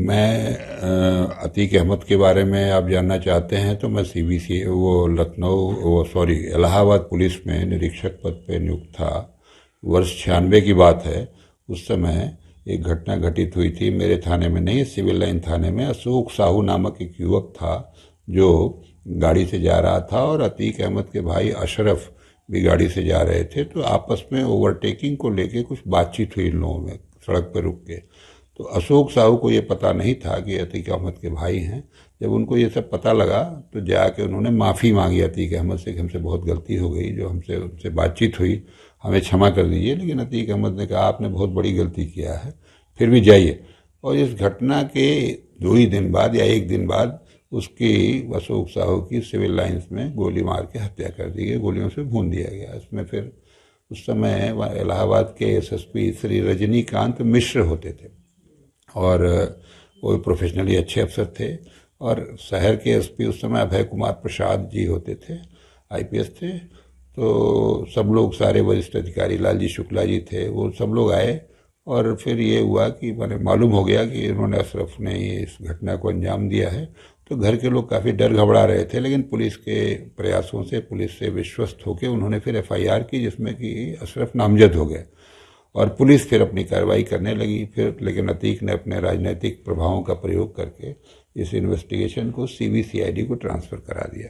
मैं अतीक अहमद के बारे में आप जानना चाहते हैं तो मैं सीबीसी वो लखनऊ वो सॉरी इलाहाबाद पुलिस में निरीक्षक पद पे नियुक्त था। वर्ष 96 की बात है। उस समय एक घटना घटित हुई थी मेरे थाने में नहीं, सिविल लाइन थाने में। अशोक साहू नामक एक युवक था जो गाड़ी से जा रहा था और अतीक अहमद के भाई अशरफ भी गाड़ी से जा रहे थे। तो आपस में ओवरटेकिंग को लेके कुछ बातचीत हुई इन लोगों में सड़क पर रुक के। तो अशोक साहू को ये पता नहीं था कि अतीक अहमद के भाई हैं। जब उनको ये सब पता लगा तो जाके उन्होंने माफ़ी मांगी अतीक अहमद से कि हमसे बहुत गलती हो गई, जो हमसे उनसे बातचीत हुई, हमें क्षमा कर दीजिए। लेकिन अतीक अहमद ने कहा आपने बहुत बड़ी गलती किया है, फिर भी जाइए। और इस घटना के 2 ही दिन बाद या 1 दिन बाद उसकी अशोक साहू की सिविल लाइन्स में गोली मार के हत्या कर दी गई, गोलियों से भून दिया गया। इसमें फिर उस समय इलाहाबाद के एसएसपी श्री रजनीकांत मिश्र होते थे और वो प्रोफेशनली अच्छे अफसर थे। और शहर के एसपी उस समय अभय कुमार प्रसाद जी होते थे, आईपीएस थे। तो सब लोग, सारे वरिष्ठ अधिकारी, लालजी शुक्ला जी थे, वो सब लोग आए। और फिर ये हुआ कि मैंने मालूम हो गया कि इन्होंने अशरफ ने ये इस घटना को अंजाम दिया है। तो घर के लोग काफ़ी डर घबरा रहे थे, लेकिन पुलिस के प्रयासों से, पुलिस से विश्वस्त होकर उन्होंने फिर एफआईआर की, जिसमें कि अशरफ नामजद हो गए और पुलिस फिर अपनी कार्रवाई करने लगी। फिर लेकिन अतीक ने अपने राजनीतिक प्रभावों का प्रयोग करके इस इन्वेस्टिगेशन को सीबीसीआईडी को ट्रांसफ़र करा दिया।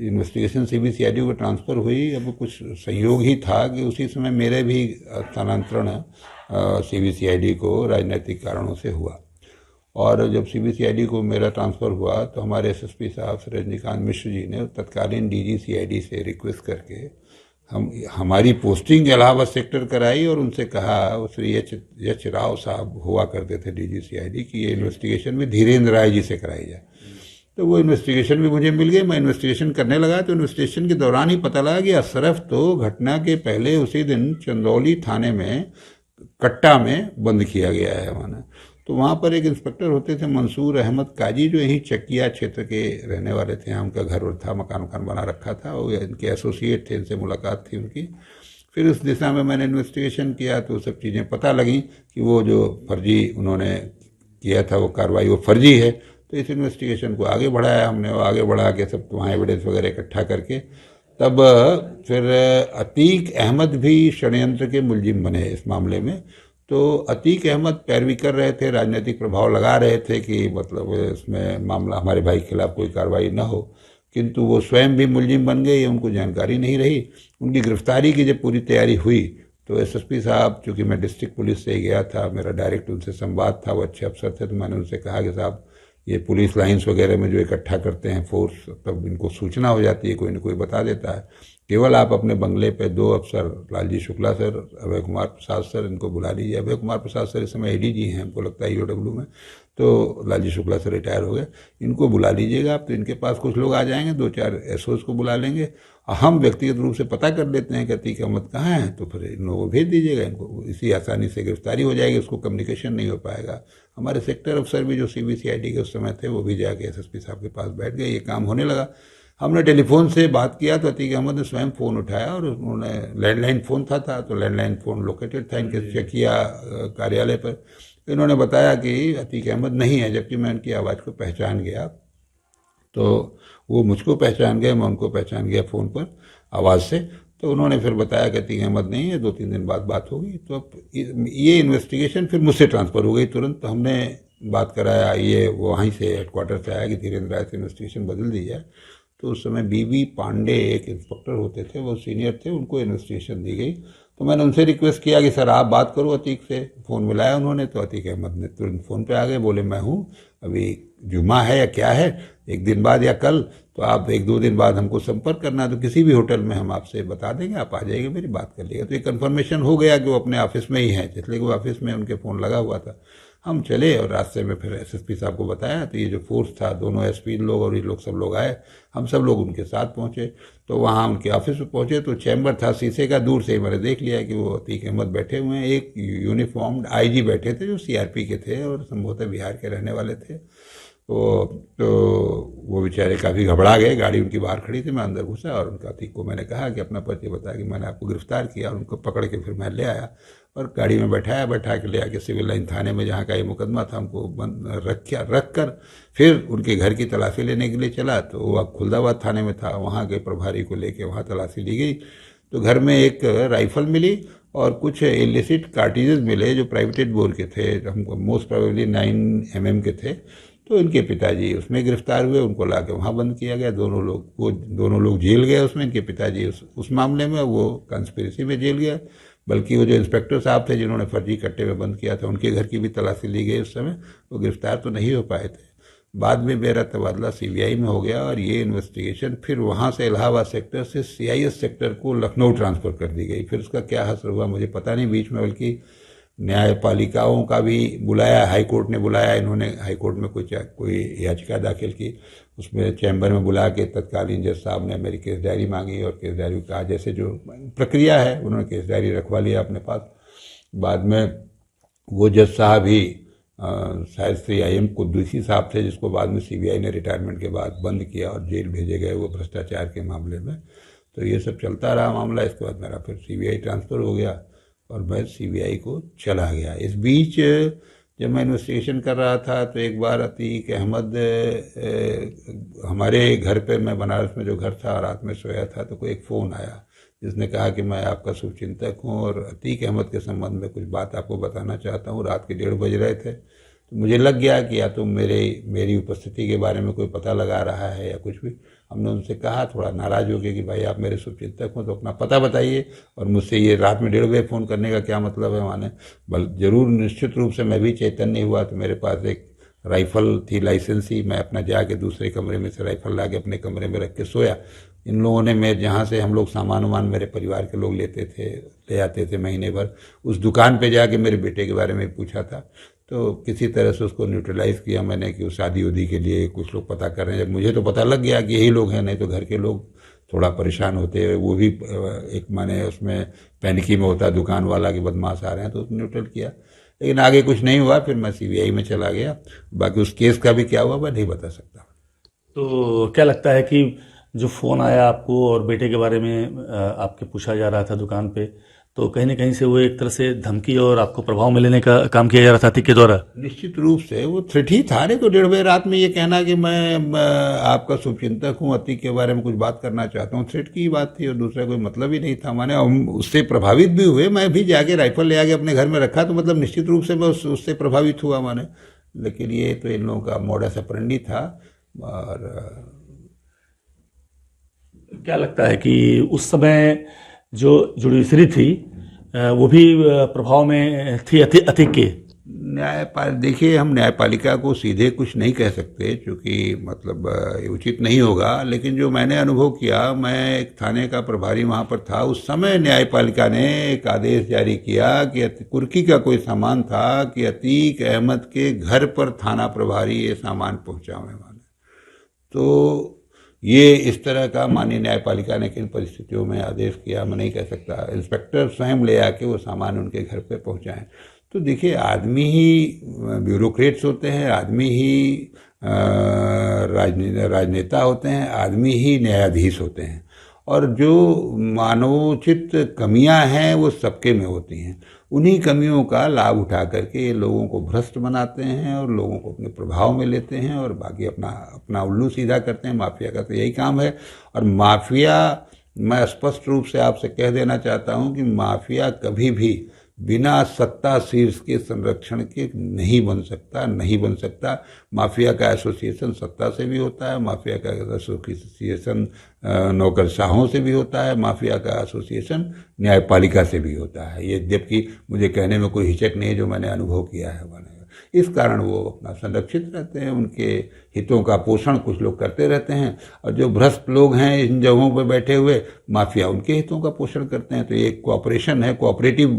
इन्वेस्टिगेशन सीबीसीआईडी को ट्रांसफ़र हुई। अब कुछ संयोग ही था कि उसी समय मेरे भी स्थानांतरण सीबीसीआईडी को राजनीतिक कारणों से हुआ। और जब सीबीसीआईडी को मेरा ट्रांसफ़र हुआ तो हमारे एसएसपी साहब रजनीकांत मिश्र जी ने तत्कालीन डीजीसीआईडी से रिक्वेस्ट करके हमारी पोस्टिंग इलाहाबाद सेक्टर कराई और उनसे कहा, श्री एच राव साहब हुआ करते थे डीजीसीआईडी, की ये इन्वेस्टिगेशन भी धीरेन्द्र राय जी से कराई जाए। तो वो इन्वेस्टिगेशन भी मुझे मिल गई। मैं इन्वेस्टिगेशन करने लगा तो इन्वेस्टिगेशन के दौरान ही पता लगा कि अशरफ तो घटना के पहले उसी दिन चंदौली थाने में कट्टा में बंद किया गया है वहाँ। तो वहाँ पर एक इंस्पेक्टर होते थे मंसूर अहमद काजी, जो यहीं चकिया क्षेत्र के रहने वाले थे। यहाँ उनका घर था, मकान बना रखा था, वो इनके एसोसिएट थे, इनसे मुलाकात थी उनकी। फिर उस दिशा में मैंने इन्वेस्टिगेशन किया तो सब चीज़ें पता लगी कि वो जो फर्जी उन्होंने किया था वो कार्रवाई वो फर्जी है। तो इस इन्वेस्टिगेशन को आगे बढ़ाया हमने, और आगे बढ़ा के सब वहाँ एविडेंस वगैरह इकट्ठा करके तब फिर अतीक अहमद भी षड्यंत्र के मुलजिम बने इस मामले में। तो अतीक अहमद पैरवी कर रहे थे, राजनीतिक प्रभाव लगा रहे थे कि मतलब इसमें मामला हमारे भाई के खिलाफ कोई कार्रवाई न हो, किंतु वो स्वयं भी मुलजिम बन गए, उनको जानकारी नहीं रही। उनकी गिरफ्तारी की जब पूरी तैयारी हुई तो एसएसपी साहब, चूँकि मैं डिस्ट्रिक्ट पुलिस से ही गया था, मेरा डायरेक्ट उनसे संवाद था, वो अच्छे अफसर थे, तो मैंने उनसे कहा कि साहब ये पुलिस लाइन्स वगैरह में जो इकट्ठा करते हैं फोर्स, तब इनको सूचना हो जाती है, कोई न कोई बता देता है। केवल आप अपने बंगले पे 2 अफसर, लालजी शुक्ला सर, अभय कुमार प्रसाद सर, इनको बुला लीजिए। अभय कुमार प्रसाद सर इस समय एडीजी हैं, हमको लगता है ईओडब्ल्यू में। तो लालजी शुक्ला सर रिटायर हो गए, इनको बुला लीजिएगा आप। तो इनके पास कुछ लोग आ जाएंगे, 2-4 एसओज को बुला लेंगे। हम व्यक्तिगत रूप से पता कर लेते हैं कि अतीक अहमद कहाँ हैं, तो फिर इन लोगों को भेज दीजिएगा। इनको इसी आसानी से गिरफ्तारी हो जाएगी, उसको कम्युनिकेशन नहीं हो पाएगा। हमारे सेक्टर अफसर भी जो सीबीसीआईडी के उस समय थे वो भी जाके एसएसपी साहब के पास बैठ गए, ये काम होने लगा। हमने टेलीफोन से बात किया तो अतीक अहमद ने स्वयं फ़ोन उठाया और उन्होंने, लैंडलाइन फ़ोन था तो लैंडलाइन फ़ोन लोकेटेड था इनके चकिया कार्यालय पर। इन्होंने बताया कि अतीक अहमद नहीं है, जबकि मैं उनकी आवाज़ को पहचान गया। तो वो मुझको पहचान गए, मैं उनको पहचान गया फ़ोन पर आवाज़ से। तो उन्होंने फिर बताया कि अतीक अहमद नहीं है, 2-3 दिन बाद बात होगी। तो अब ये इन्वेस्टिगेशन फिर मुझसे ट्रांसफ़र हो गई तुरंत। तो हमने बात कराया, ये वहीं से हेडक्वार्टर से आया कि धीरेन्द्र राय से इन्वेस्टिगेशन बदल दी जाए। तो उस समय बीबी पांडे एक इंस्पेक्टर होते थे, वो सीनियर थे, उनको इन्वेस्टिगेशन दी गई। तो मैंने उनसे रिक्वेस्ट किया कि सर आप बात करो अतीक से। फ़ोन मिलाया उन्होंने तो अतीक अहमद ने तुरंत फ़ोन पे आ गए, बोले मैं हूँ, अभी जुमा है या क्या है, 1 दिन बाद या कल, तो आप 1-2 दिन बाद हमको संपर्क करना, तो किसी भी होटल में हम आपसे बता देंगे, आप आ जाइएगा, मेरी बात कर लीजिएगा। तो ये कन्फर्मेशन हो गया कि वो अपने ऑफिस में ही हैं, इसलिए वो ऑफिस में उनके फ़ोन लगा हुआ था। हम चले और रास्ते में फिर एसएसपी साहब को बताया। तो ये जो फोर्स था, दोनों एसपी लोग और ये लोग सब लोग आए, हम सब लोग उनके साथ पहुँचे। तो वहाँ उनके ऑफिस में पहुँचे तो चैम्बर था शीशे का, दूर से ही मैंने देख लिया कि वो अतीक अहमद बैठे हुए हैं। एक यूनिफॉर्म्ड आईजी बैठे थे जो सीआरपी के थे और संभवतः बिहार के रहने वाले थे। तो वो बेचारे काफ़ी घबरा गए, गाड़ी उनकी बाहर खड़ी थी, मैं अंदर घुसा और उनका अतीक को मैंने कहा कि अपना परिचय बताया कि मैंने आपको गिरफ्तार किया, और उनको पकड़ के फिर मैं ले आया। और गाड़ी में बैठा के ले आके सिविल लाइन थाने में, जहाँ का ये मुकदमा था, हमको रख कर फिर उनके घर की तलाशी लेने के लिए चला। तो वो अब खुलदाबाद थाने में था, वहाँ के प्रभारी को लेके वहाँ तलाशी ली गई। तो घर में एक राइफल मिली और कुछ इलिसिट कार्टिजेज मिले जो प्राइवेटेड बोर के थे, हमको मोस्ट प्रोबेबली 9mm के थे। तो इनके पिताजी उसमें गिरफ्तार हुए, उनको लाके वहाँ बंद किया गया। दोनों लोग जेल गए उसमें। इनके पिताजी उस मामले में, वो कंस्पिरेसी में जेल गया। बल्कि वो जो इंस्पेक्टर साहब थे जिन्होंने फर्जी कट्टे में बंद किया था, उनके घर की भी तलाशी ली गई उस समय, वो गिरफ्तार तो नहीं हो पाए थे। बाद में मेरा तबादला सीबीआई में हो गया और ये इन्वेस्टिगेशन फिर वहाँ से इलाहाबाद सेक्टर से सीआईएस सेक्टर को लखनऊ ट्रांसफ़र कर दी गई। फिर उसका क्या असर हुआ मुझे पता नहीं बीच में, बल्कि न्यायपालिकाओं का भी बुलाया, हाई कोर्ट ने बुलाया। इन्होंने हाई कोर्ट में कोई याचिका दाखिल की, उसमें चैम्बर में बुला के तत्कालीन जज साहब ने मेरी केस डायरी मांगी और केस डायरी कहा जैसे जो प्रक्रिया है, उन्होंने केस डायरी रखवा लिया अपने पास। बाद में वो जज साहब ही शायद श्री आई एम कुद्दूसी साहब थे, जिसको बाद में सीबीआई ने रिटायरमेंट के बाद बंद किया और जेल भेजे गए वो भ्रष्टाचार के मामले में। तो ये सब चलता रहा मामला। इसके बाद मेरा फिर सीबीआई ट्रांसफ़र हो गया और मैं सीबीआई को चला गया। इस बीच जब मैं इन्वेस्टिगेशन कर रहा था तो एक बार अतीक अहमद हमारे घर पे, मैं बनारस में जो घर था, रात में सोया था, तो कोई एक फ़ोन आया जिसने कहा कि मैं आपका शुभचिंतक हूँ और अतीक अहमद के संबंध में कुछ बात आपको बताना चाहता हूँ। रात के 1:30 बज रहे थे, तो मुझे लग गया कि या तो मेरी उपस्थिति के बारे में कोई पता लगा रहा है या कुछ भी। हमने उनसे कहा थोड़ा नाराज़ हो गए कि भाई आप मेरे शुभचिंतक हो तो अपना पता बताइए, और मुझसे ये रात में 1:30 बजे फ़ोन करने का क्या मतलब है माने। जरूर निश्चित रूप से मैं भी चैतन्य हुआ। तो मेरे पास एक राइफ़ल थी लाइसेंसी, मैं अपना जाके दूसरे कमरे में से राइफ़ल ला के अपने कमरे में रख के सोया। इन लोगों ने मेरे जहाँ से हम लोग सामान वामान मेरे परिवार के लोग ले आते थे महीने भर, उस दुकान पे जाके मेरे बेटे के बारे में पूछा था। तो किसी तरह से उसको न्यूट्रलाइज़ किया मैंने कि वो शादी उदी के लिए कुछ लोग पता कर रहे हैं। जब मुझे तो पता लग गया कि यही लोग हैं, नहीं तो घर के लोग थोड़ा परेशान होते हैं। वो भी एक माने उसमें पैनिकी में होता है दुकान वाला कि बदमाश आ रहे हैं, तो उसने न्यूट्रल किया। लेकिन आगे कुछ नहीं हुआ, फिर मैं सीबीआई में चला गया। बाकी उस केस का भी क्या हुआ मैं नहीं बता सकता। तो क्या लगता है कि जो फ़ोन आया आपको और बेटे के बारे में आपके पूछा जा रहा था दुकान पे, तो कहीं ना कहीं से वो एक तरह से धमकी और आपको प्रभाव में लेने का काम किया जा रहा था अतीक के द्वारा? निश्चित रूप से वो थ्रेट ही था। नहीं तो 1:30 बजे रात में ये कहना कि मैं आपका शुभचिंतक हूँ, अतीक के बारे में कुछ बात करना चाहता हूँ, थ्रेट की ही बात थी और दूसरा कोई मतलब ही नहीं था। माने हम उससे प्रभावित भी हुए। मैं भी जाके राइफल ले आके अपने घर में रखा, तो मतलब निश्चित रूप से मैं उससे प्रभावित हुआ माने। लेकिन ये तो इन लोगों का मोडस ऑपरेंडी था। और क्या लगता है कि उस समय जो जुडिशरी थी वो भी प्रभाव में थी अतीक के? देखिए, हम न्यायपालिका को सीधे कुछ नहीं कह सकते क्योंकि मतलब उचित नहीं होगा। लेकिन जो मैंने अनुभव किया, मैं एक थाने का प्रभारी वहाँ पर था, उस समय न्यायपालिका ने एक आदेश जारी किया कि कुर्की का कोई सामान था कि अतीक अहमद के घर पर थाना प्रभारी ये सामान पहुँचावे माने। तो ये इस तरह का माननीय न्यायपालिका ने किन परिस्थितियों में आदेश किया मैं नहीं कह सकता। इंस्पेक्टर स्वयं ले आके वो सामान उनके घर पे पहुंचाएं। तो देखिए, आदमी ही ब्यूरोक्रेट्स होते हैं, आदमी ही राजनेता होते हैं, आदमी ही न्यायाधीश होते हैं, और जो मानवोचित कमियां हैं वो सबके में होती हैं। उन्हीं कमियों का लाभ उठा करके ये लोगों को भ्रष्ट बनाते हैं और लोगों को अपने प्रभाव में लेते हैं और बाकी अपना उल्लू सीधा करते हैं। माफिया का तो यही काम है। और माफिया, मैं स्पष्ट रूप से आपसे कह देना चाहता हूं कि माफिया कभी भी बिना सत्ता शीर्ष के संरक्षण के नहीं बन सकता। माफिया का एसोसिएशन सत्ता से भी होता है, माफिया का एसोसिएशन नौकरशाहों से भी होता है, माफिया का एसोसिएशन न्यायपालिका से भी होता है। ये जबकि मुझे कहने में कोई हिचक नहीं है, जो मैंने अनुभव किया है। इस कारण वो अपना संरक्षित रहते हैं, उनके हितों का पोषण कुछ लोग करते रहते हैं, और जो भ्रष्ट लोग हैं इन जगहों पर बैठे हुए माफिया उनके हितों का पोषण करते हैं। तो ये कोऑपरेशन है, कोऑपरेटिव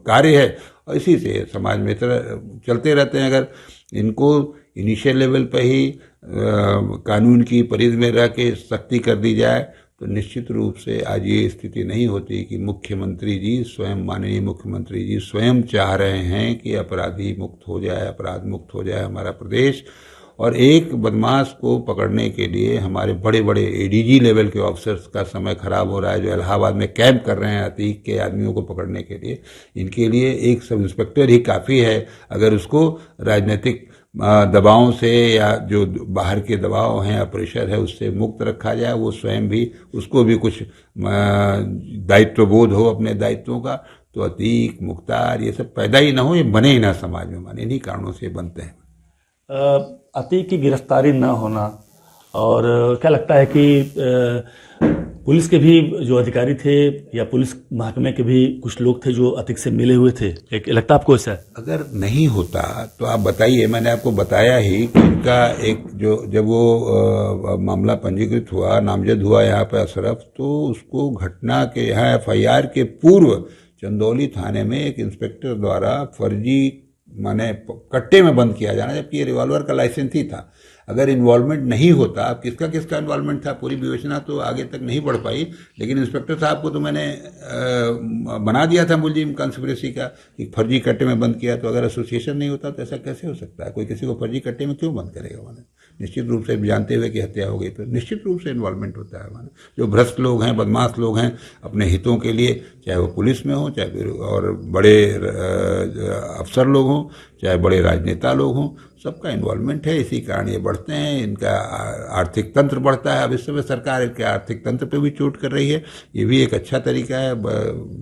कार्य है, और इसी से समाज में चलते रहते हैं। अगर इनको इनिशियल लेवल पर ही कानून की परिधि में रह के सख्ती कर दी जाए तो निश्चित रूप से आज ये स्थिति नहीं होती कि मुख्यमंत्री जी स्वयं, माननीय मुख्यमंत्री जी स्वयं चाह रहे हैं कि अपराधी मुक्त हो जाए, अपराध मुक्त हो जाए हमारा प्रदेश। और एक बदमाश को पकड़ने के लिए हमारे बड़े बड़े एडीजी लेवल के ऑफिसर्स का समय खराब हो रहा है, जो इलाहाबाद में कैंप कर रहे हैं अतीक के आदमियों को पकड़ने के लिए। इनके लिए एक सब इंस्पेक्टर ही काफ़ी है। अगर उसको राजनीतिक दबावों से या जो बाहर के दबाव हैं या प्रेशर है उससे मुक्त रखा जाए, वो स्वयं भी उसको भी कुछ दायित्व बोध हो अपने दायित्वों का, तो अतीक मुख्तार ये सब पैदा ही ना हो, ये बने ही ना समाज में, माने इन्हीं कारणों से बनते हैं। अतीक की गिरफ्तारी न होना, और क्या लगता है कि पुलिस के भी जो अधिकारी थे या पुलिस महकमे के भी कुछ लोग थे जो अतीक से मिले हुए थे, एक लगता आपको ऐसा है? अगर नहीं होता तो आप बताइए, मैंने आपको बताया ही कि इनका एक जो जब वो मामला पंजीकृत हुआ, नामजद हुआ यहाँ पे अशरफ, तो उसको घटना के यहाँ FIR के पूर्व चंदौली थाने में एक इंस्पेक्टर द्वारा फर्जी माने कट्टे में बंद किया जाना, जबकि ये रिवॉल्वर का लाइसेंस ही था। अगर इन्वॉल्वमेंट नहीं होता, अब किसका किसका इन्वॉल्वमेंट था पूरी विवेचना तो आगे तक नहीं बढ़ पाई, लेकिन इंस्पेक्टर साहब को तो मैंने बना दिया था मुलजिम कंस्पिरेसी का कि फर्जी कट्टे में बंद किया। तो अगर एसोसिएशन नहीं होता तो ऐसा कैसे हो सकता है? कोई किसी को फर्जी कट्टे में क्यों बंद करेगा? माने निश्चित रूप से जानते हुए कि हत्या हो गई तो निश्चित रूप से इन्वॉल्वमेंट होता है। माने जो भ्रष्ट लोग हैं, बदमाश लोग हैं, अपने हितों के लिए, चाहे वो पुलिस में हो, चाहे फिर और बड़े अफसर लोग हों, चाहे बड़े राजनेता लोग हों, सबका इन्वॉल्वमेंट है। इसी कारण ये बढ़ते हैं, इनका आर्थिक तंत्र बढ़ता है। अब इस समय सरकार इनके आर्थिक तंत्र पे भी चोट कर रही है, ये भी एक अच्छा तरीका है।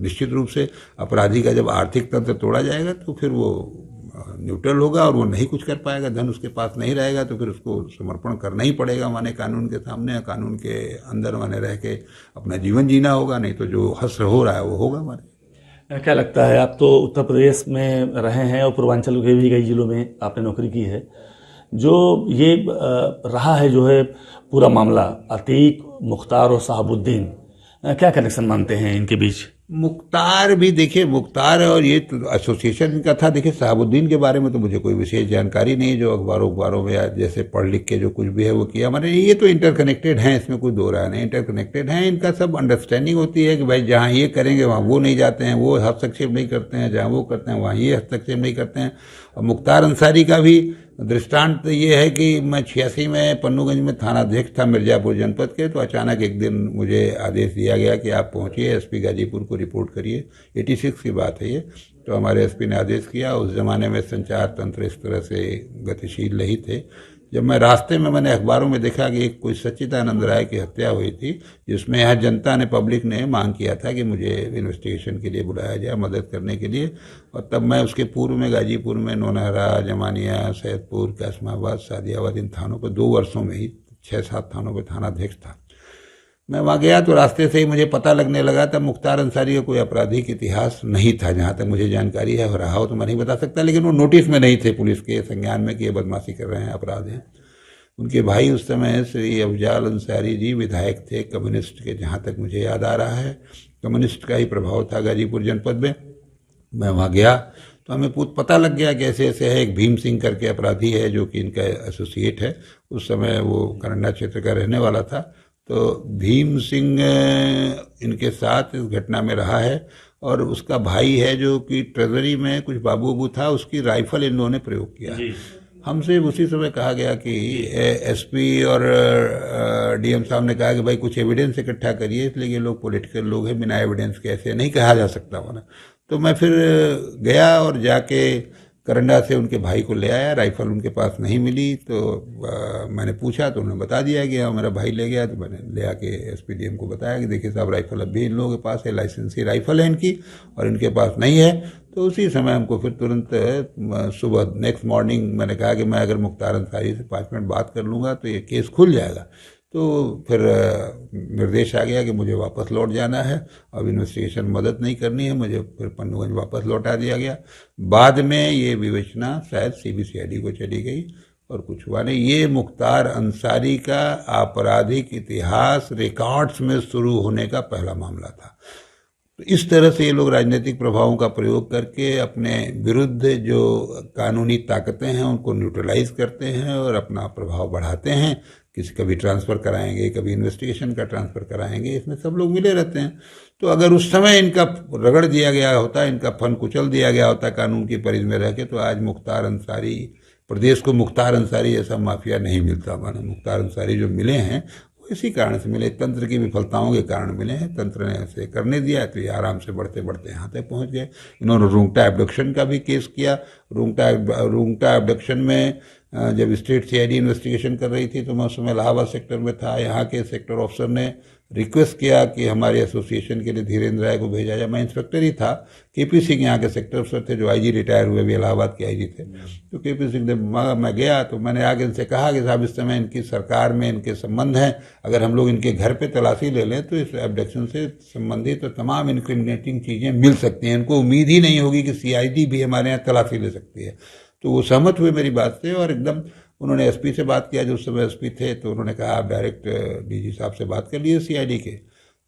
निश्चित रूप से अपराधी का जब आर्थिक तंत्र तोड़ा जाएगा तो फिर वो न्यूट्रल होगा और वो नहीं कुछ कर पाएगा, धन उसके पास नहीं रहेगा तो फिर उसको समर्पण करना ही पड़ेगा माने कानून के सामने, कानून के अंदर माने रह के अपना जीवन जीना होगा, नहीं तो जो हश्र हो रहा है वो होगा माने। क्या लगता है, आप तो उत्तर प्रदेश में रहे हैं और पूर्वांचल के भी कई जिलों में आपने नौकरी की है, जो ये रहा है जो है पूरा मामला अतीक, मुख्तार और शहाबुद्दीन, क्या कनेक्शन मानते हैं इनके बीच? मुख्तार भी देखिए, मुख्तार और ये तो एसोसिएशन का था। देखिए शहाबुद्दीन के बारे में तो मुझे कोई विशेष जानकारी नहीं, जो अखबारों में या जैसे पढ़ लिख के जो कुछ भी है वो किया। मैंने ये तो इंटरकनेक्टेड हैं, इसमें कोई दो राय नहीं, इंटरकनेक्टेड हैं। इनका सब अंडरस्टैंडिंग होती है कि भाई जहाँ ये करेंगे वहाँ वो नहीं जाते हैं, वो हस्तक्षेप नहीं करते हैं, जहाँ वो करते हैं वहाँ ये हस्तक्षेप नहीं करते हैं। और मुख्तार अंसारी का भी दृष्टांत ये है कि मैं 86 में पन्नूगंज में थानाध्यक्ष था मिर्जापुर जनपद के, तो अचानक एक दिन मुझे आदेश दिया गया कि आप पहुंचिए SP गाजीपुर को रिपोर्ट करिए। 86 की बात है ये। तो हमारे SP ने आदेश किया। उस जमाने में संचार तंत्र इस तरह से गतिशील नहीं थे। जब मैं रास्ते में मैंने अखबारों में देखा कि एक कोई सच्चिदानंद राय की हत्या हुई थी, जिसमें यहाँ जनता ने, पब्लिक ने मांग किया था कि मुझे इन्वेस्टिगेशन के लिए बुलाया जाए, मदद करने के लिए। और तब मैं उसके पूर्व में गाजीपुर में नौनहरा, जमानिया, सैदपुर, कासमाबाद, सादियाबाद, इन थानों पर 2 वर्षों में ही 6-7 थानों पर थानाध्यक्ष था। मैं वहाँ गया तो रास्ते से ही मुझे पता लगने लगा था मुख्तार अंसारी का कोई आपराधिक इतिहास नहीं था, जहाँ तक मुझे जानकारी है। रहा हो तो मैं नहीं बता सकता, लेकिन वो नोटिस में नहीं थे पुलिस के संज्ञान में कि ये बदमाशी कर रहे हैं, अपराध हैं। उनके भाई उस समय श्री अफजाल अंसारी जी विधायक थे कम्युनिस्ट के, जहाँ तक मुझे याद आ रहा है। कम्युनिस्ट का ही प्रभाव था गाजीपुर जनपद में। मैं वहाँ गया तो हमें पता लग गया कि ऐसे ऐसे है। एक भीम सिंह करके अपराधी है जो कि इनका एसोसिएट है, उस समय वो करंडा क्षेत्र का रहने वाला था। तो भीम सिंह इनके साथ इस घटना में रहा है, और उसका भाई है जो कि ट्रेजरी में कुछ बाबू था, उसकी राइफल इन लोगों ने प्रयोग किया। हमसे उसी समय कहा गया कि SP और DM साहब ने कहा कि भाई कुछ एविडेंस इकट्ठा करिए, इसलिए ये लोग पॉलिटिकल लोग हैं, बिना एविडेंस के ऐसे नहीं कहा जा सकता होना। तो मैं फिर गया और जाके करंडा से उनके भाई को ले आया। राइफल उनके पास नहीं मिली, तो मैंने पूछा तो उन्होंने बता दिया कि हाँ मेरा भाई ले गया। तो मैंने ले आके SP DM को बताया कि देखिए साहब, राइफल अब भी इन लोगों के पास है, लाइसेंसी राइफल है इनकी, और इनके पास नहीं है। तो उसी समय हमको फिर तुरंत सुबह नेक्स्ट मॉर्निंग मैंने कहा कि मैं अगर मुख्तार अंसारी से 5 मिनट बात कर लूँगा तो ये केस खुल जाएगा। तो फिर निर्देश आ गया कि मुझे वापस लौट जाना है, अब इन्वेस्टिगेशन मदद नहीं करनी है मुझे। फिर पन्नूगंज वापस लौटा दिया गया। बाद में ये विवेचना शायद CBCID को चली गई और कुछ हुआ नहीं। ये मुख्तार अंसारी का आपराधिक इतिहास रिकॉर्ड्स में शुरू होने का पहला मामला था। तो इस तरह से ये लोग राजनीतिक प्रभावों का प्रयोग करके अपने विरुद्ध जो कानूनी ताकतें हैं उनको न्यूट्रलाइज करते हैं और अपना प्रभाव बढ़ाते हैं। किसी कभी ट्रांसफ़र कराएंगे, कभी इन्वेस्टिगेशन का ट्रांसफ़र कराएंगे, इसमें सब लोग मिले रहते हैं। तो अगर उस समय इनका रगड़ दिया गया होता, इनका फन कुचल दिया गया होता कानून की परिधि में रह के, तो आज मुख्तार अंसारी प्रदेश को मुख्तार अंसारी जैसा माफिया नहीं मिलता। माने मुख्तार अंसारी जो मिले हैं वो इसी कारण से मिले, तंत्र की विफलताओं के कारण मिले हैं। तंत्र ने ऐसे करने दिया तो ये आराम से बढ़ते बढ़ते यहाँ तक पहुँच गए। इन्होंने रुंगटा एब्डक्शन का भी केस किया। रुंगटा एब्डक्शन में जब स्टेट सीआईडी इन्वेस्टिगेशन कर रही थी तो मैं उस समय इलाहाबाद सेक्टर में था। यहाँ के सेक्टर ऑफिसर ने रिक्वेस्ट किया कि हमारे एसोसिएशन के लिए धीरेन्द्र राय को भेजा जाए। मैं इंस्पेक्टर ही था, केपी सिंह यहाँ के सेक्टर अफसर थे जो आईजी रिटायर हुए भी इलाहाबाद के आईजी थे। तो केपी सिंह ने, मैं गया तो मैंने आगे इनसे कहा कि साहब इस समय इनकी सरकार में इनके संबंध हैं, अगर हम लोग इनके घर पे तलाशी ले लें तो इस एब्डक्शन से संबंधित तो तमाम इनक्रिमिनेटिंग चीज़ें मिल सकती हैं। इनको उम्मीद ही नहीं होगी कि सीआईडी भी हमारे यहाँ तलाशी ले सकती है। तो वो सहमत हुए मेरी बात से और एकदम उन्होंने एसपी से बात किया जो उस समय एसपी थे। तो उन्होंने कहा आप डायरेक्ट डीजी साहब से बात कर लीजिए सीआईडी के।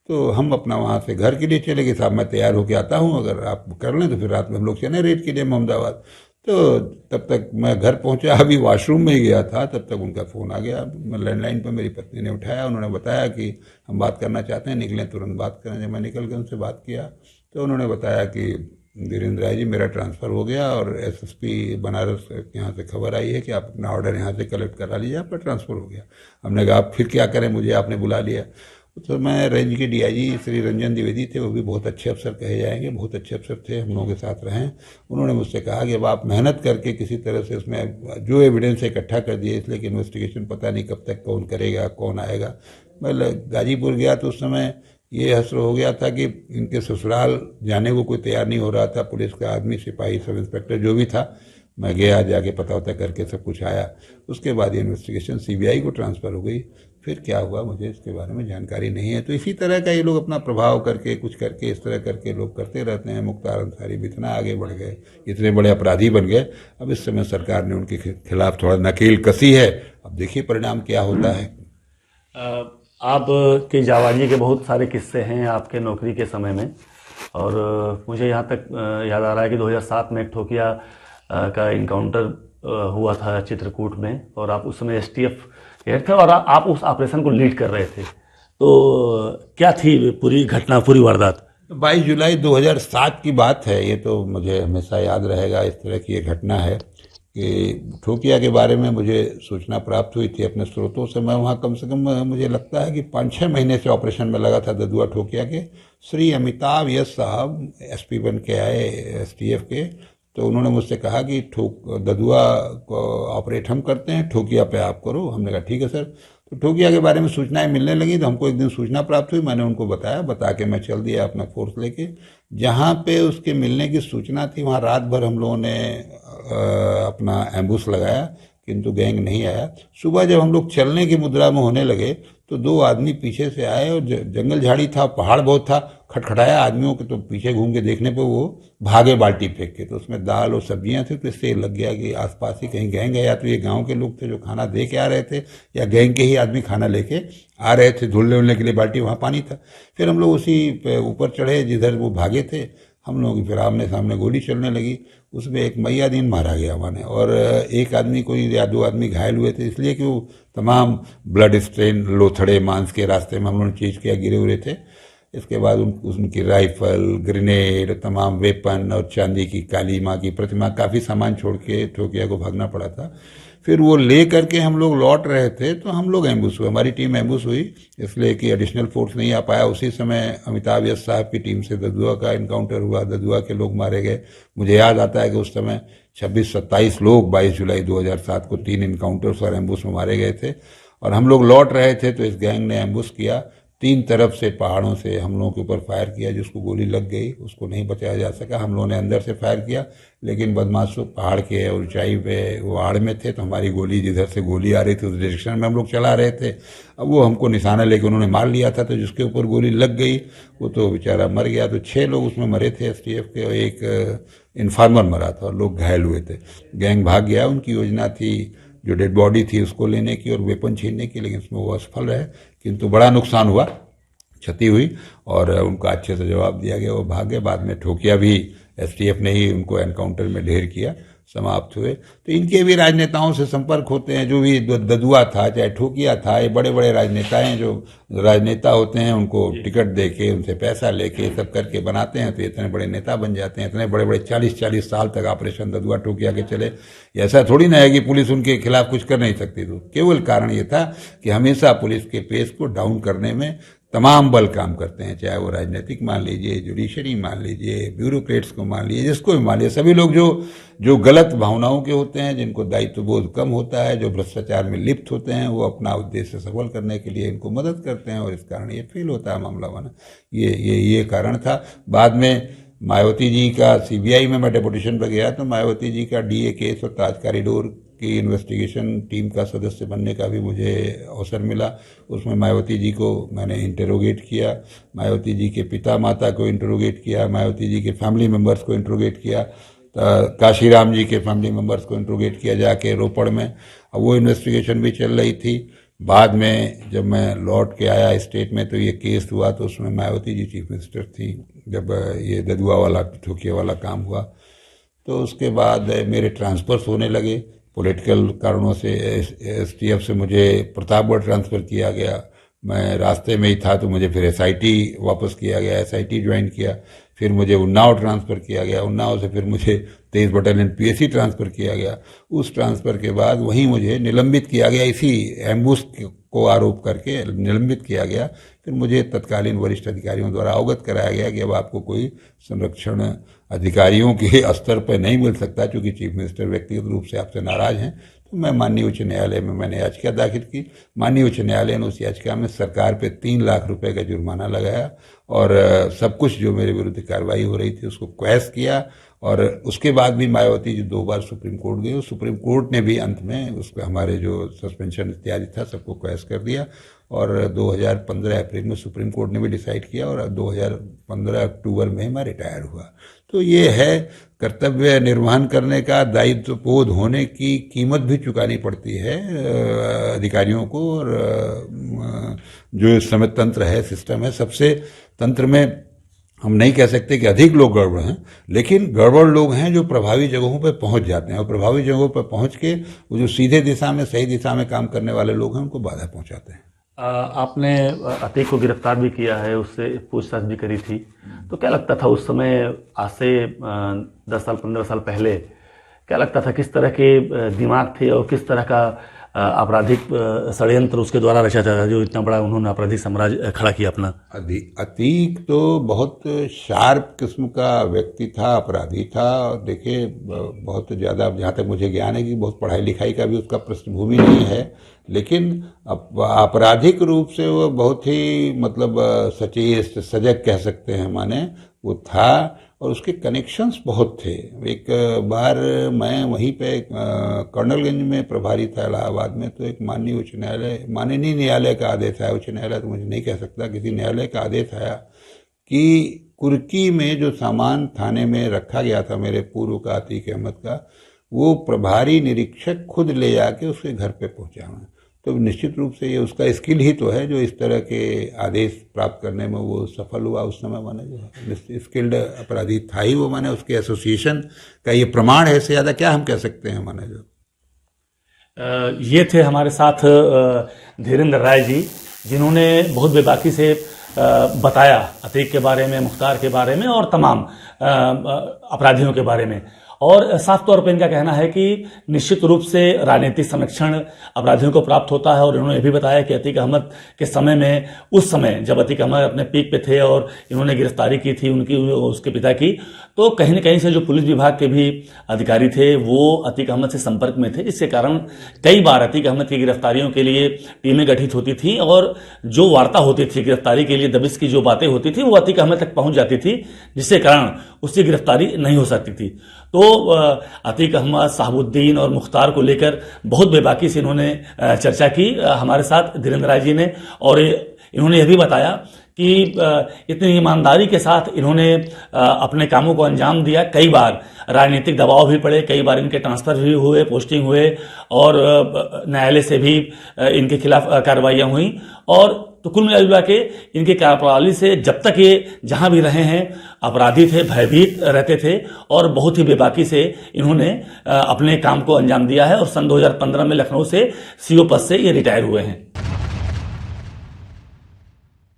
तो हम अपना वहाँ से घर के लिए चले गए। साहब मैं तैयार होकर आता हूँ, अगर आप कर लें तो फिर रात में हम लोग चले रेड के लिए मोहम्मदाबाद। तो तब तक मैं घर पहुँचा, अभी वॉशरूम में ही गया था, तब तक उनका फ़ोन आ गया। लैंडलाइन पर मेरी पत्नी ने उठाया, उन्होंने बताया कि हम बात करना चाहते हैं, निकलें तुरंत बात करें। जब मैं निकल के उनसे बात किया तो उन्होंने बताया कि धीरेन्द्र राय जी मेरा ट्रांसफ़र हो गया और एसएसपी बनारस यहाँ से खबर आई है कि आप अपना ऑर्डर यहाँ से कलेक्ट करा लीजिए, आपका ट्रांसफ़र हो गया। हमने कहा आप फिर क्या करें, मुझे आपने बुला लिया। तो मैं रेंज के डीआईजी श्री रंजन द्विवेदी थे, वो भी बहुत अच्छे अफसर कहे जाएंगे, बहुत अच्छे अफसर थे, हम लोगों के साथ रहे। उन्होंने मुझसे कहा कि अब आप मेहनत करके किसी तरह से उसमें जो एविडेंस इकट्ठा कर दिए, इसलिए कि इन्वेस्टिगेशन पता नहीं कब तक कौन करेगा, कौन आएगा। मैं गाजीपुर गया तो उस समय ये हसर हो गया था कि इनके ससुराल जाने को कोई तैयार नहीं हो रहा था। पुलिस का आदमी, सिपाही, सब इंस्पेक्टर जो भी था, मैं गया, जाके पता वता करके सब कुछ आया। उसके बाद ये इन्वेस्टिगेशन सीबीआई को ट्रांसफ़र हो गई। फिर क्या हुआ मुझे इसके बारे में जानकारी नहीं है। तो इसी तरह का ये लोग अपना प्रभाव करके कुछ करके इस तरह करके लोग करते रहते हैं। मुख्तार अंसारी भी इतना आगे बढ़ गए, इतने बड़े अपराधी बन गए। अब इस समय सरकार ने उनके खिलाफ थोड़ा नकेल कसी है, अब देखिए परिणाम क्या होता है। आप के जाबाजी के बहुत सारे किस्से हैं आपके नौकरी के समय में, और मुझे यहाँ तक याद आ रहा है कि 2007 में एक ठोकिया का इनकाउंटर हुआ था चित्रकूट में, और आप उस समय एसटीएफ हेड थे और आप उस ऑपरेशन को लीड कर रहे थे। तो क्या थी पूरी घटना, पूरी वारदात? 22 जुलाई 2007 की बात है। ये तो मुझे हमेशा याद रहेगा। इस तरह की ये घटना है कि ठोकिया के बारे में मुझे सूचना प्राप्त हुई थी अपने स्रोतों से। मैं वहाँ कम से कम मुझे लगता है कि 5-6 महीने से ऑपरेशन में लगा था ददुआ ठोकिया के। श्री अमिताभ यश साहब एसपी बन के आए एसटीएफ के। तो उन्होंने मुझसे कहा कि ददुआ को ऑपरेट हम करते हैं, ठोकिया पे आप करो। हमने कहा ठीक है सर। तो ठोकिया के बारे में सूचनाएं मिलने लगी तो हमको एक दिन सूचना प्राप्त हुई। मैंने उनको बताया, बता के मैं चल दिया अपना फोर्स लेके। जहाँ पे उसके मिलने की सूचना थी वहाँ रात भर हम लोगों ने अपना एम्बुश लगाया, किंतु गैंग नहीं आया। सुबह जब हम लोग चलने की मुद्रा में होने लगे तो 2 आदमी पीछे से आए और जंगल झाड़ी था, पहाड़ बहुत था, खटखटाया आदमियों के। तो पीछे घूम के देखने पे वो भागे बाल्टी फेंक के। तो उसमें दाल और सब्जियां थी। तो इससे लग गया कि आसपास ही कहीं गैंग है, या तो ये गांव के लोग थे जो खाना दे के आ रहे थे, या गैंग के ही आदमी खाना लेके आ रहे थे धुलने उलने के लिए। बाल्टी वहाँ पानी था। फिर हम लोग उसी पे ऊपर चढ़े जिधर वो भागे थे। हम लोगों की फिर आमने सामने गोली चलने लगी। उसमें एक मैयादीन मारा गया माने, और एक आदमी कोई या 2 आदमी घायल हुए थे, इसलिए कि वो तमाम ब्लड स्ट्रेन, लोथड़े मांस के रास्ते में हम लोगों ने चीज किया गिरे हुए थे। इसके बाद उनकी राइफल, ग्रेनेड, तमाम वेपन और चांदी की काली माँ की प्रतिमा, काफ़ी सामान छोड़ के ठोकिया को भागना पड़ा था। फिर वो ले करके हम लोग लौट रहे थे तो हम लोग एम्बुश हुए, हमारी टीम एम्बुश हुई, इसलिए कि एडिशनल फोर्स नहीं आ पाया। उसी समय अमिताभ यश साहब की टीम से ददुआ का इनकाउंटर हुआ, ददुआ के लोग मारे गए। मुझे याद आता है कि उस समय 26-27 लोग 22 जुलाई 2007 को 3 इनकाउंटर्स और एम्बुश में मारे गए थे। और हम लोग लौट रहे थे तो इस गैंग ने एम्बुश किया, 3 तरफ से पहाड़ों से हम लोगों के ऊपर फायर किया। जिसको गोली लग गई उसको नहीं बचाया जा सका। हम लोगों ने अंदर से फायर किया, लेकिन बदमाश पहाड़ के ऊंचाई पे वो आड़ में थे, तो हमारी गोली जिधर से गोली आ रही थी उस डायरेक्शन में हम लोग चला रहे थे। अब वो हमको निशाना लेके उन्होंने मार लिया था, तो जिसके ऊपर गोली लग गई वो तो बेचारा मर गया। तो 6 लोग उसमें मरे थे एसटीएफ के, और एक इन्फॉर्मर मरा था, और लोग घायल हुए थे। गैंग भाग गया। उनकी योजना थी जो डेड बॉडी थी उसको लेने की और वेपन छीनने की, लेकिन उसमें वो असफल रहे। किंतु बड़ा नुकसान हुआ, क्षति हुई, और उनका अच्छे से जवाब दिया गया, वो भागे। बाद में ठोकिया भी एसटीएफ ने ही उनको एनकाउंटर में ढेर किया। समाप्त हुए। तो इनके भी राजनेताओं से संपर्क होते हैं, जो भी ददुआ था चाहे ठोकिया था, ये बड़े बड़े राजनेता हैं, जो राजनेता होते हैं उनको टिकट दे के उनसे पैसा लेके सब करके बनाते हैं, तो इतने बड़े नेता बन जाते हैं। इतने बड़े बड़े 40-40 साल तक ऑपरेशन ददुआ ठोकिया के चले। ऐसा थोड़ी ना है कि पुलिस उनके खिलाफ कुछ कर नहीं सकती। तो केवल कारण ये था कि हमेशा पुलिस के पेस को डाउन करने में तमाम बल काम करते हैं, चाहे वो राजनीतिक मान लीजिए, जुडिशरी मान लीजिए, ब्यूरोक्रेट्स को मान लीजिए, जिसको भी मान लीजिए, सभी लोग जो गलत भावनाओं के होते हैं, जिनको दायित्व बोध कम होता है, जो भ्रष्टाचार में लिप्त होते हैं, वो अपना उद्देश्य सफल करने के लिए इनको मदद करते हैं, और इस कारण ये फेल होता है मामला बना। ये कारण था। बाद में मायावती जी का सीबीआई में मैं डेपुटेशन पर गया, तो मायावती जी का डीए केस और ताज कॉरिडोर की इन्वेस्टिगेशन टीम का सदस्य बनने का भी मुझे अवसर मिला। उसमें मायावती जी को मैंने इंटरोगेट किया, मायावती जी के पिता माता को इंटरोगेट किया, मायावती जी के फैमिली मेंबर्स को इंटरोगेट किया, काशीराम जी के फैमिली मेंबर्स को इंटरोगेट किया जाके रोपड़ में। अब वो इन्वेस्टिगेशन भी चल रही थी। बाद में जब मैं लौट के आया स्टेट में, तो ये केस हुआ, तो उसमें मायावती जी चीफ मिनिस्टर थी जब ये ददुआ वाला ठोकिया वाला काम हुआ। तो उसके बाद मेरे ट्रांसफर्स होने लगे पॉलिटिकल कारणों से। एसटीएफ से मुझे प्रतापगढ़ ट्रांसफ़र किया गया, मैं रास्ते में ही था, तो मुझे फिर एसआईटी वापस किया गया, एसआईटी ज्वाइन किया। फिर मुझे उन्नाव ट्रांसफ़र किया गया, उन्नाव से फिर मुझे 23 बटालियन पीएसी ट्रांसफ़र किया गया। उस ट्रांसफ़र के बाद वहीं मुझे निलंबित किया गया, इसी एम्बुश को आरोप करके निलंबित किया गया। फिर मुझे तत्कालीन वरिष्ठ अधिकारियों द्वारा अवगत कराया गया कि अब आपको कोई संरक्षण अधिकारियों के स्तर पर नहीं मिल सकता, क्योंकि चीफ मिनिस्टर व्यक्तिगत रूप से आपसे नाराज हैं। तो मैं माननीय उच्च न्यायालय में मैंने याचिका दाखिल की। माननीय उच्च न्यायालय ने उस याचिका में सरकार पे 3 लाख रुपए का जुर्माना लगाया, और सब कुछ जो मेरे विरुद्ध कार्रवाई हो रही थी उसको क्वैश किया। और उसके बाद भी मायावती जी 2 बार सुप्रीम कोर्ट गए, सुप्रीम कोर्ट ने भी अंत में उसका हमारे जो सस्पेंशन इत्यादि था सबको क्वैश कर दिया। और 2015 अप्रैल में सुप्रीम कोर्ट ने भी डिसाइड किया, और 2015 अक्टूबर में मैं रिटायर हुआ। तो ये है, कर्तव्य निर्वहन करने का, दायित्व बोध होने की कीमत भी चुकानी पड़ती है अधिकारियों को। और जो इस समय तंत्र है, सिस्टम है, सबसे तंत्र में हम नहीं कह सकते कि अधिक लोग गड़बड़ हैं, लेकिन गड़बड़ लोग हैं जो प्रभावी जगहों पर पहुंच जाते हैं, और प्रभावी जगहों पर पहुंच के वो जो सीधे दिशा में, सही दिशा में काम करने वाले लोग हैं, उनको बाधा पहुंचाते हैं। आपने अतीक को गिरफ्तार भी किया है, उससे पूछताछ भी करी थी, तो क्या लगता था उस समय, आज से 10 साल 15 साल पहले, क्या लगता था किस तरह के दिमाग थे और किस तरह का आपराधिक षड्यंत्र उसके द्वारा रचा जाता है, जो इतना बड़ा उन्होंने आपराधिक साम्राज्य खड़ा किया अपना? अतीक तो बहुत शार्प किस्म का व्यक्ति था, अपराधी था। देखिए, बहुत ज़्यादा, जहाँ तक मुझे ज्ञान है कि बहुत पढ़ाई लिखाई का भी उसका पृष्ठभूमि नहीं है, लेकिन आपराधिक रूप से वो बहुत ही मतलब सचेत सजग कह सकते हैं, माने वो था। और उसके कनेक्शंस बहुत थे। एक बार मैं वहीं पे कर्नलगंज में प्रभारी था इलाहाबाद में, तो एक माननीय न्यायालय का आदेश आया, उच्च न्यायालय तो मुझे नहीं कह सकता, किसी न्यायालय का आदेश आया कि कुर्की में जो सामान थाने में रखा गया था मेरे पूर्व का, अतीक अहमद का, वो प्रभारी निरीक्षक खुद ले जाके उसके घर पे पहुंचाना। तो निश्चित रूप से ये उसका स्किल ही तो है जो इस तरह के आदेश प्राप्त करने में वो सफल हुआ। उस समय माने जो स्किल्ड अपराधी था ही वो, माने उसके एसोसिएशन का ये प्रमाण है। इससे ज़्यादा क्या हम कह सकते हैं माने जो। ये थे हमारे साथ धीरेन्द्र राय जी, जिन्होंने बहुत बेबाकी से बताया अतीक के बारे में, मुख्तार के बारे में और तमाम अपराधियों के बारे में। और साफ तौर पर इनका कहना है कि निश्चित रूप से राजनीतिक संरक्षण अपराधियों को प्राप्त होता है। और इन्होंने यह भी बताया कि अतीक अहमद के समय में, उस समय जब अतीक अहमद अपने पीक पे थे और इन्होंने गिरफ्तारी की थी उनकी, उसके पिता की, तो कहीं न कहीं से जो पुलिस विभाग के भी अधिकारी थे वो अतीक अहमद से संपर्क में थे, जिसके कारण कई बार अतीक अहमद की गिरफ्तारियों के लिए टीमें गठित होती थी, और जो वार्ता होती थी गिरफ्तारी के लिए, दबिश की जो बातें होती थी, वो अतीक अहमद तक पहुंच जाती थी, जिसके कारण उसकी गिरफ्तारी नहीं हो सकती थी। तो अतीक अहमद, शहाबुद्दीन और मुख्तार को लेकर बहुत बेबाकी से इन्होंने चर्चा की हमारे साथ धीरेन्द्र राय जी ने। और इन्होंने यह भी बताया कि इतनी ईमानदारी के साथ इन्होंने अपने कामों को अंजाम दिया। कई बार राजनीतिक दबाव भी पड़े, कई बार इनके ट्रांसफर भी हुए, पोस्टिंग हुए, और न्यायालय से भी इनके खिलाफ कार्रवाइयाँ हुई। और तो कुल मिला के इनके कार्यप्रणाली से जब तक ये जहां भी रहे हैं अपराधी थे, भयभीत रहते थे, और बहुत ही बेबाकी से इन्होंने अपने काम को अंजाम दिया है। और सन 2015 में लखनऊ से सीओ पद से ये रिटायर हुए हैं।